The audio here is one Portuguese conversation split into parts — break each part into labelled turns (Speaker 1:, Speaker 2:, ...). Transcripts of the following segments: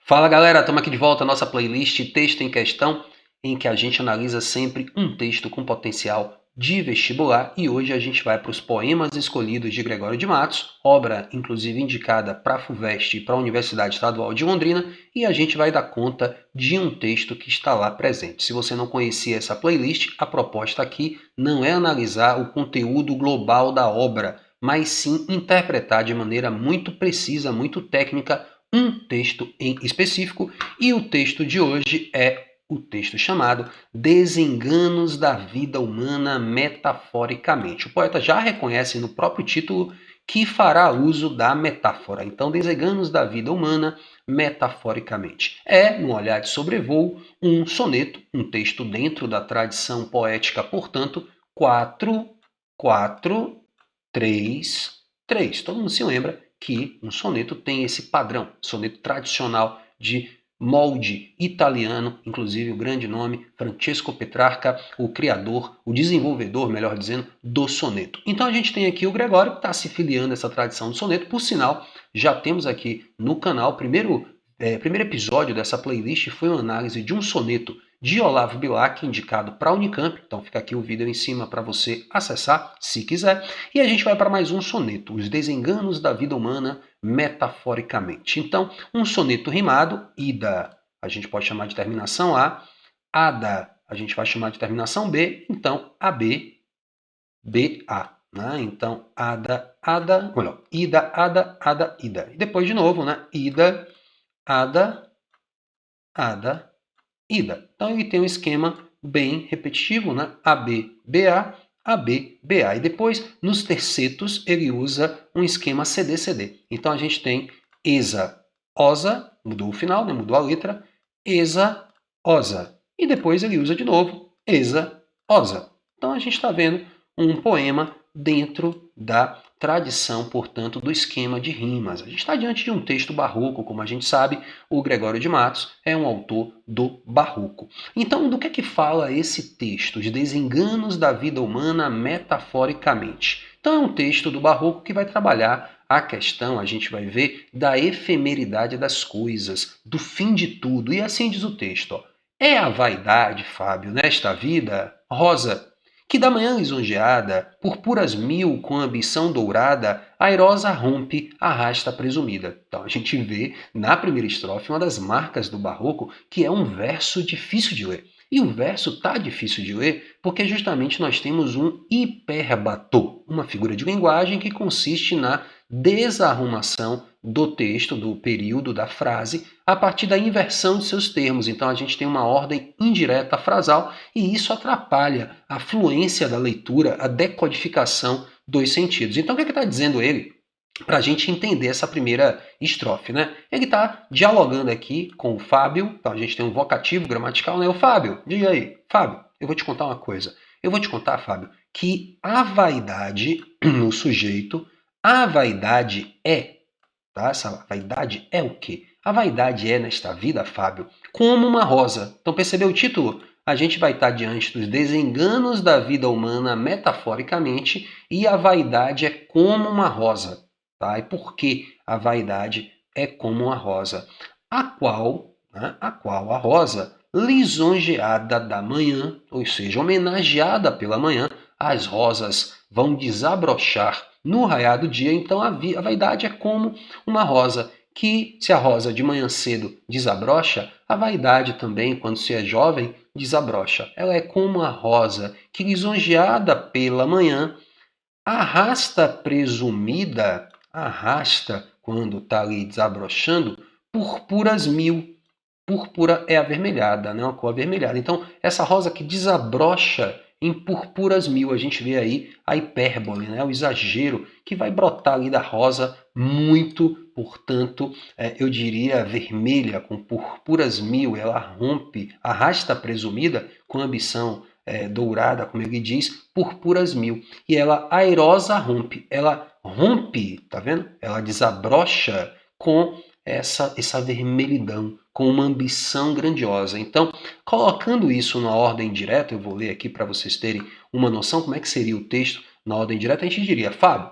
Speaker 1: Fala galera, estamos aqui de volta à nossa playlist Texto em Questão, em que a gente analisa sempre um texto com potencial de vestibular e hoje a gente vai para os poemas escolhidos de Gregório de Matos, obra inclusive indicada para a FUVEST e para a Universidade Estadual de Londrina, e a gente vai dar conta de um texto que está lá presente. Se você não conhecia essa playlist, a proposta aqui não é analisar o conteúdo global da obra, mas sim interpretar de maneira muito precisa, muito técnica, um texto em específico, e o texto de hoje é o texto chamado Desenganos da Vida Humana Metaforicamente. O poeta já reconhece no próprio título que fará uso da metáfora. Então, Desenganos da Vida Humana Metaforicamente. É, no olhar de sobrevoo, um soneto, um texto dentro da tradição poética, portanto, 4, 4, 3, 3. Todo mundo se lembra que um soneto tem esse padrão, soneto tradicional de molde italiano, inclusive o grande nome Francesco Petrarca, o criador, o desenvolvedor, melhor dizendo, do soneto. Então a gente tem aqui o Gregório que está se filiando a essa tradição do soneto. Por sinal, já temos aqui no canal, primeiro episódio dessa playlist foi uma análise de um soneto de Olavo Bilac, indicado para a Unicamp. Então fica aqui o vídeo em cima para você acessar, se quiser. E a gente vai para mais um soneto, Os Desenganos da Vida Humana Metaforicamente. Então, um soneto rimado, ida, a gente pode chamar de terminação A, ada, a gente vai chamar de terminação B, então AB, BA. Né? Então, ada, ada, melhor, ida, ada, ida. E depois de novo, né? Ida, ada, ada, ida. Então ele tem um esquema bem repetitivo, né? AB, BA, AB, BA. E depois, nos tercetos, ele usa um esquema CD-CD. Então a gente tem ESA, OSA, mudou o final, né? Mudou a letra, ESA, OSA. E depois ele usa de novo ESA, OSA. Então a gente está vendo um poema dentro da tradição, portanto, do esquema de rimas. A gente está diante de um texto barroco, como a gente sabe, o Gregório de Matos é um autor do barroco. Então, do que é que fala esse texto? Os desenganos da vida humana metaforicamente. Então, é um texto do barroco que vai trabalhar a questão, a gente vai ver, da efemeridade das coisas, do fim de tudo. E assim diz o texto, ó. É a vaidade, Fábio, nesta vida, Rosa, que da manhã lisonjeada, por puras mil com ambição dourada, airosa rompe, arrasta a presumida. Então a gente vê na primeira estrofe uma das marcas do barroco, que é um verso difícil de ler. E o verso tá difícil de ler porque justamente nós temos um hiperbatô, uma figura de linguagem que consiste na desarrumação do texto, do período, da frase, a partir da inversão de seus termos. Então a gente tem uma ordem indireta frasal e isso atrapalha a fluência da leitura, a decodificação dos sentidos. Então o que está dizendo ele? Para a gente entender essa primeira estrofe, né? Ele está dialogando aqui com o Fábio, então a gente tem um vocativo gramatical, né? O Fábio, diga aí, Fábio, eu vou te contar uma coisa. Eu vou te contar, Fábio, que a vaidade no sujeito, a vaidade é, tá? Essa vaidade é o quê? A vaidade é, nesta vida, Fábio, como uma rosa. Então percebeu o título? A gente vai estar diante dos desenganos da vida humana metaforicamente e a vaidade é como uma rosa. Tá? E por que a vaidade é como uma rosa? A qual a rosa, lisonjeada da manhã, ou seja, homenageada pela manhã, as rosas vão desabrochar no raiar do dia, então a vaidade é como uma rosa, que se a rosa de manhã cedo desabrocha, a vaidade também, quando se é jovem, desabrocha. Ela é como a rosa que, lisonjeada pela manhã, arrasta presumida, arrasta quando está ali desabrochando, purpuras mil. Púrpura é avermelhada, né? Uma cor avermelhada. Então, essa rosa que desabrocha em purpuras mil, a gente vê aí a hipérbole, né? O exagero que vai brotar ali da rosa muito, portanto, eu diria vermelha, com purpuras mil. Ela rompe, arrasta a presumida com ambição dourada, como ele diz, purpuras mil. E ela airosa rompe, ela rompe, tá vendo? Ela desabrocha com essa vermelhidão, com uma ambição grandiosa. Então, colocando isso na ordem direta, eu vou ler aqui para vocês terem uma noção como é que seria o texto na ordem direta, a gente diria, Fábio,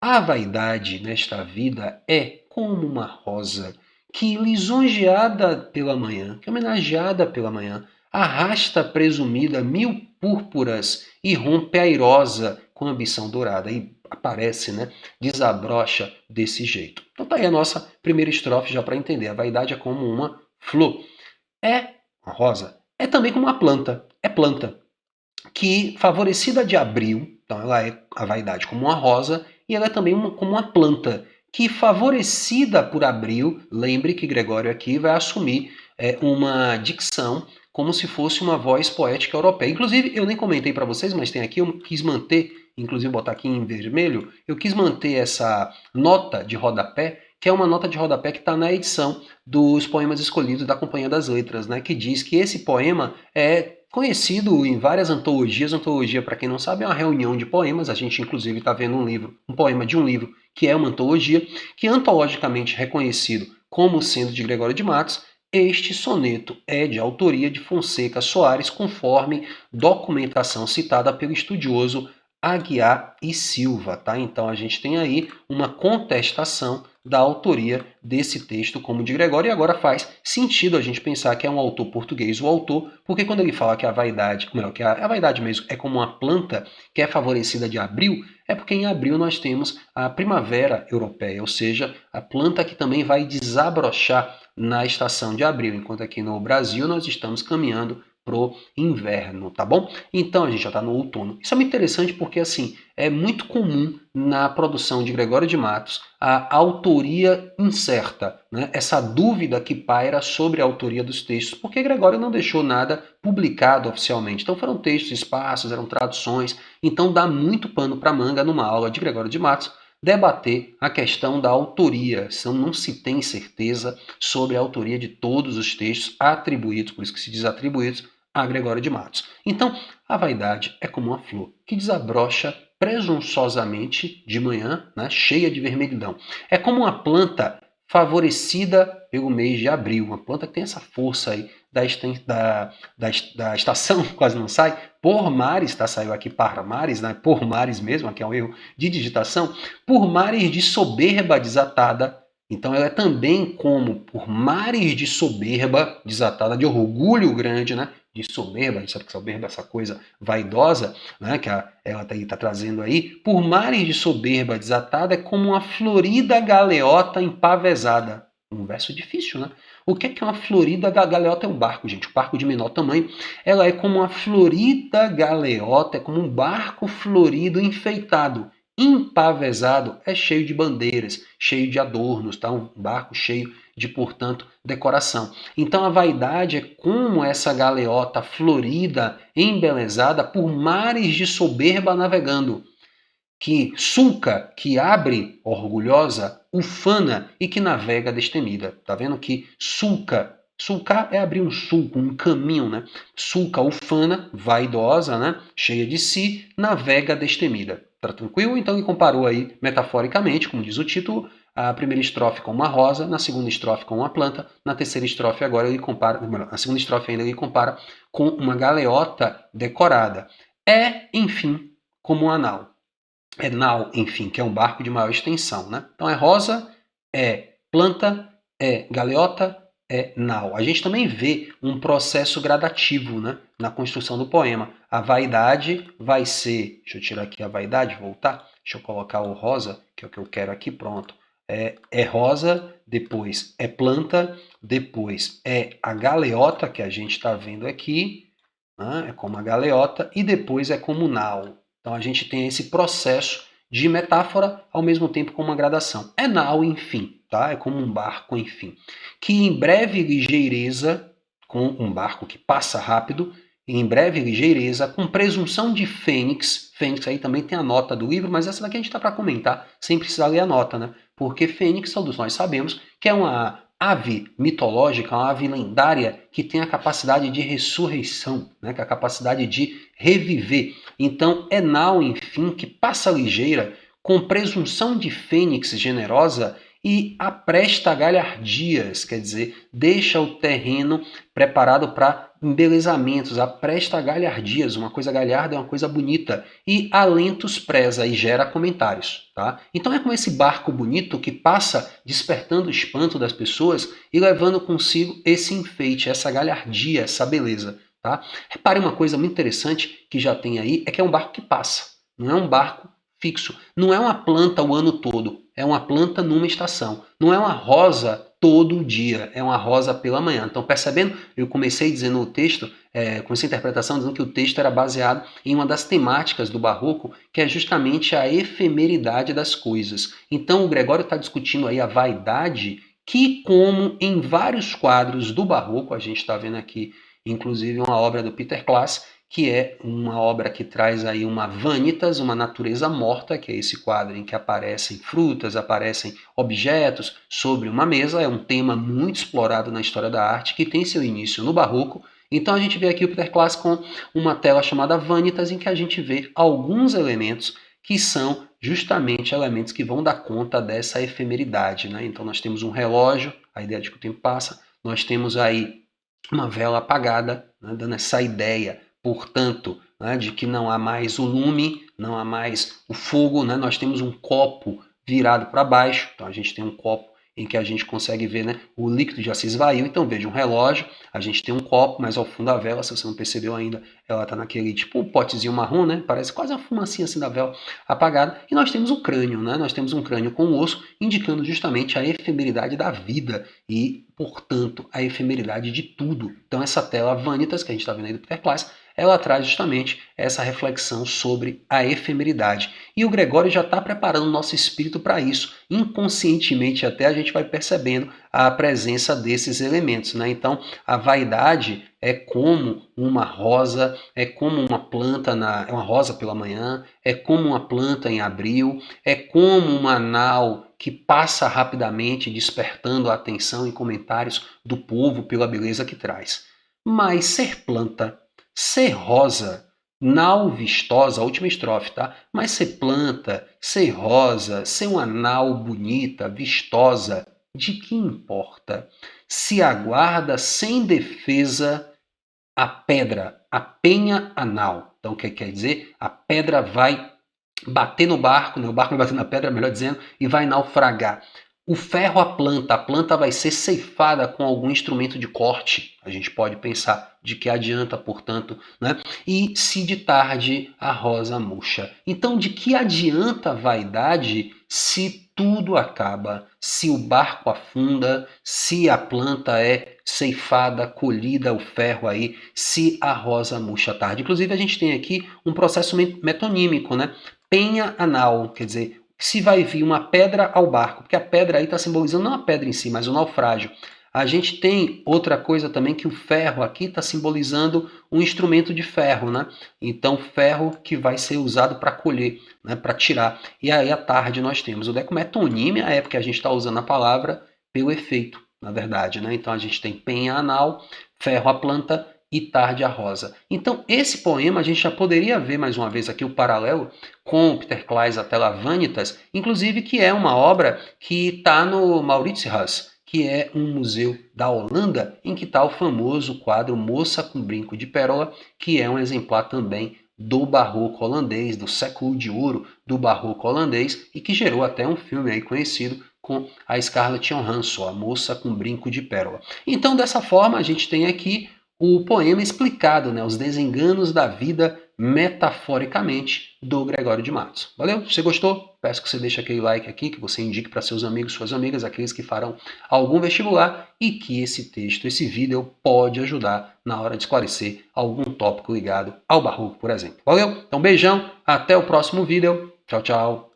Speaker 1: a vaidade nesta vida é como uma rosa que lisonjeada pela manhã, que homenageada pela manhã, arrasta presumida 1000 púrpuras e rompe airosa com ambição dourada. E aparece, né? Desabrocha desse jeito. Então tá aí a nossa primeira estrofe já para entender. A vaidade é como uma flor. É uma rosa. É também como uma planta. É planta. Que favorecida de abril, então ela é a vaidade como uma rosa, e ela é também como uma planta que favorecida por abril, lembre que Gregório aqui vai assumir uma dicção como se fosse uma voz poética europeia. Inclusive, eu nem comentei para vocês, mas tem aqui, eu quis manter, inclusive botar aqui em vermelho, eu quis manter essa nota de rodapé, que é uma nota de rodapé que está na edição dos poemas escolhidos da Companhia das Letras, né, que diz que esse poema é conhecido em várias antologias. Antologia, para quem não sabe, é uma reunião de poemas. A gente, inclusive, está vendo um poema de um livro que é uma antologia, que é antologicamente reconhecido como sendo de Gregório de Matos. Este soneto é de autoria de Fonseca Soares, conforme documentação citada pelo estudioso Aguiar e Silva, tá? Então a gente tem aí uma contestação da autoria desse texto como de Gregório, e agora faz sentido a gente pensar que é um autor português o autor, porque quando ele fala que a vaidade, melhor, que a vaidade mesmo é como uma planta que é favorecida de abril, é porque em abril nós temos a primavera europeia, ou seja, a planta que também vai desabrochar na estação de abril, enquanto aqui no Brasil nós estamos caminhando pro inverno, tá bom? Então a gente já está no outono. Isso é muito interessante porque assim é muito comum na produção de Gregório de Matos a autoria incerta, né? Essa dúvida que paira sobre a autoria dos textos, porque Gregório não deixou nada publicado oficialmente. Então foram textos esparsos, eram traduções. Então dá muito pano para manga numa aula de Gregório de Matos debater a questão da autoria. Não se tem certeza sobre a autoria de todos os textos atribuídos, por isso que se diz atribuídos, a Gregório de Matos. Então, a vaidade é como uma flor que desabrocha presunçosamente de manhã, né, cheia de vermelhidão. É como uma planta favorecida pelo mês de abril, uma planta que tem essa força aí da estação, quase não sai, por mares, tá? Saiu aqui para mares, né? Por mares mesmo, aqui é um erro de digitação, por mares de soberba desatada. Então ela é também como por mares de soberba desatada, de orgulho grande, né? De soberba, a gente sabe que soberba é essa coisa vaidosa, né? Que ela está trazendo aí. Por mares de soberba desatada é como uma florida galeota empavesada. Um verso difícil, né? O que é uma florida galeota? É um barco, gente, um barco de menor tamanho. Ela é como uma florida galeota, é como um barco florido, enfeitado. Empavesado é cheio de bandeiras, cheio de adornos, tá? Um barco cheio de, portanto, decoração. Então a vaidade é como essa galeota florida, embelezada por mares de soberba navegando, que sulca, que abre orgulhosa, ufana e que navega destemida. Tá vendo que sulca, sulcar é abrir um sulco, um caminho, né? Sulca, ufana, vaidosa, né? Cheia de si, navega destemida. Tá tranquilo? Então ele comparou aí metaforicamente, como diz o título, a primeira estrofe com uma rosa, na segunda estrofe com uma planta, na terceira estrofe agora ele compara, na segunda estrofe ainda ele compara com uma galeota decorada. É, enfim, como um anal. É nau, enfim, que é um barco de maior extensão, né? Então é rosa, é planta, é galeota, é nau. A gente também vê um processo gradativo, né, na construção do poema. A vaidade vai ser, deixa eu tirar aqui a vaidade, voltar, deixa eu colocar o rosa, que é o que eu quero aqui, pronto. É rosa, depois é planta, depois é a galeota que a gente está vendo aqui, né, é como a galeota, e depois é como nau. Então a gente tem esse processo de metáfora ao mesmo tempo com uma gradação. É nau, enfim, tá? É como um barco, enfim, que em breve ligeireza, com um barco que passa rápido, em breve ligeireza, com presunção de fênix. Fênix aí também tem a nota do livro, mas essa daqui a gente está para comentar sem precisar ler a nota, né? Porque fênix, todos nós sabemos que é uma ave mitológica, uma ave lendária que tem a capacidade de ressurreição, né? Que é a capacidade de reviver. Então, é nau, enfim, que passa ligeira, com presunção de fênix generosa e apresta galhardias, quer dizer, deixa o terreno preparado para embelezamentos, apresta galhardias, uma coisa galharda é uma coisa bonita, e alentos preza e gera comentários, tá? Então é com esse barco bonito que passa despertando o espanto das pessoas e levando consigo esse enfeite, essa galhardia, essa beleza, tá? Repare uma coisa muito interessante que já tem aí, é que é um barco que passa, não é um barco fixo, não é uma planta o ano todo, é uma planta numa estação, não é uma rosa todo dia, é uma rosa pela manhã. Então, percebendo, eu comecei dizendo o texto, com essa interpretação, dizendo que o texto era baseado em uma das temáticas do Barroco, que é justamente a efemeridade das coisas. Então, o Gregório está discutindo aí a vaidade, que como em vários quadros do Barroco, a gente está vendo aqui, inclusive uma obra do Peter Klaas, que é uma obra que traz aí uma vanitas, uma natureza morta, que é esse quadro em que aparecem frutas, aparecem objetos sobre uma mesa, é um tema muito explorado na história da arte, que tem seu início no Barroco. Então a gente vê aqui o Peter Klaas com uma tela chamada vanitas, em que a gente vê alguns elementos que são justamente elementos que vão dar conta dessa efemeridade, né? Então nós temos um relógio, a ideia de que o tempo passa, nós temos aí uma vela apagada, né, dando essa ideia, portanto, né, de que não há mais o lume, não há mais o fogo, né? Nós temos um copo virado para baixo, então a gente tem um copo em que a gente consegue ver, né, o líquido já se esvaiu. Então veja um relógio, a gente tem um copo, mas ao fundo da vela, se você não percebeu ainda, ela está naquele tipo um potezinho marrom, né? Parece quase uma fumacinha assim da vela apagada. E nós temos o crânio, né? Nós temos um crânio com um osso, indicando justamente a efemeridade da vida e, portanto, a efemeridade de tudo. Então essa tela Vanitas, que a gente está vendo aí do Peter Klaas, ela traz justamente essa reflexão sobre a efemeridade. E o Gregório já está preparando o nosso espírito para isso. Inconscientemente até a gente vai percebendo a presença desses elementos, né? Então a vaidade é como uma rosa, é como uma planta, é uma rosa pela manhã, é como uma planta em abril, é como uma nau que passa rapidamente, despertando a atenção e comentários do povo pela beleza que traz. Mas ser planta, ser rosa, nau vistosa, a última estrofe, tá? Mas ser planta, ser rosa, ser uma nau bonita, vistosa, de que importa? Se aguarda sem defesa a pedra, a penha anal. Então, o que quer dizer? A pedra vai bater no barco, né? O barco vai bater na pedra, melhor dizendo, e vai naufragar. O ferro, a planta vai ser ceifada com algum instrumento de corte. A gente pode pensar de que adianta, portanto, né? E se de tarde a rosa murcha. Então, de que adianta a vaidade se tudo acaba, se o barco afunda, se a planta é ceifada, colhida, o ferro aí, se a rosa murcha à tarde. Inclusive, a gente tem aqui um processo metonímico, né? Penha anal, quer dizer, se vai vir uma pedra ao barco, porque a pedra aí está simbolizando não a pedra em si, mas o naufrágio. A gente tem outra coisa também, que o ferro aqui está simbolizando um instrumento de ferro, né? Então, ferro que vai ser usado para colher, né? Para tirar. E aí, à tarde, nós temos o decometonímia, é porque a gente está usando a palavra pelo efeito, na verdade, né? Então, a gente tem penha anal, ferro a planta e tarde a rosa. Então, esse poema a gente já poderia ver mais uma vez aqui o paralelo com o Peter Klaas, a Tela Vanitas, inclusive que é uma obra que está no Mauritshuis, que é um museu da Holanda, em que está o famoso quadro Moça com Brinco de Pérola, que é um exemplar também do barroco holandês, do século de ouro do barroco holandês, e que gerou até um filme aí conhecido com a Scarlett Johansson, a Moça com Brinco de Pérola. Então, dessa forma, a gente tem aqui o poema explicado, né, os desenganos da vida metaforicamente do Gregório de Matos. Valeu? Se você gostou, peço que você deixe aquele like aqui, que você indique para seus amigos, suas amigas, aqueles que farão algum vestibular, e que esse texto, esse vídeo pode ajudar na hora de esclarecer algum tópico ligado ao barroco, por exemplo. Valeu? Então beijão, até o próximo vídeo. Tchau, tchau.